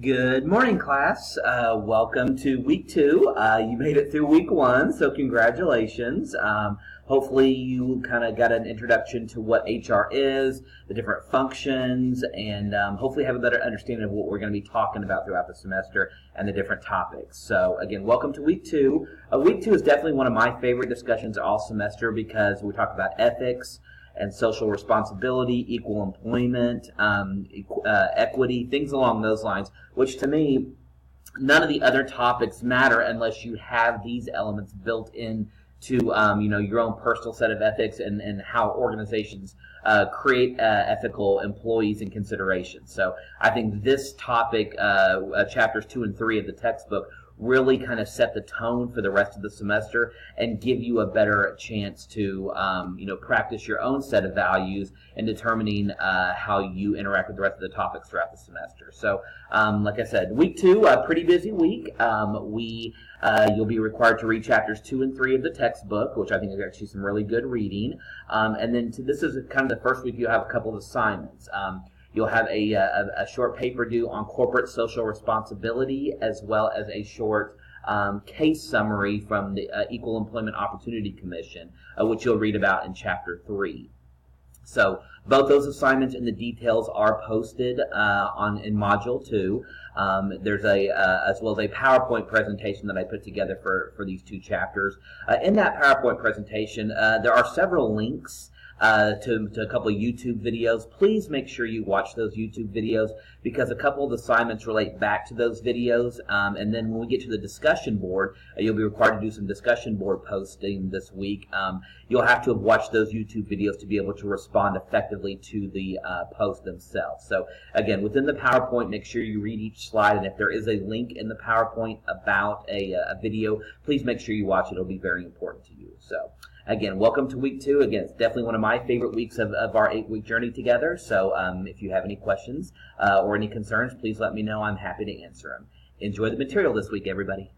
Good morning, class. Welcome to week 2. You made it through week 1, so congratulations. Hopefully you kind of got an introduction to what HR is, the different functions, and hopefully have a better understanding of what we're going to be talking about throughout the semester and the different topics. So again, welcome to week 2. Week 2 is definitely one of my favorite discussions all semester because we talk about ethics and social responsibility, equal employment, equity, things along those lines, which to me, none of the other topics matter unless you have these elements built in to your own personal set of ethics and how organizations create ethical employees and considerations. So I think this topic, chapters 2 and 3 of the textbook, really kind of set the tone for the rest of the semester and give you a better chance to practice your own set of values in determining how you interact with the rest of the topics throughout the semester. So like I said, week 2, a pretty busy week. You'll be required to read chapters 2 and 3 of the textbook, which I think is actually some really good reading. And then this is kind of the first week you have a couple of assignments. You'll have a short paper due on corporate social responsibility, as well as a short case summary from the Equal Employment Opportunity Commission, which you'll read about in Chapter 3. So both those assignments and the details are posted in Module 2. There's as well as a PowerPoint presentation that I put together for these 2 chapters. In that PowerPoint presentation, there are several links to a couple of YouTube videos. Please make sure you watch those YouTube videos because a couple of the assignments relate back to those videos. And then when we get to the discussion board, you'll be required to do some discussion board posting this week. You'll have to have watched those YouTube videos to be able to respond effectively to the posts themselves. So again, within the PowerPoint, make sure you read each slide, and if there is a link in the PowerPoint about a video, please make sure you watch it. It'll be very important to you. So again, welcome to week 2. Again, it's definitely one of my favorite weeks of our 8-week journey together. So if you have any questions or any concerns, please let me know. I'm happy to answer them. Enjoy the material this week, everybody.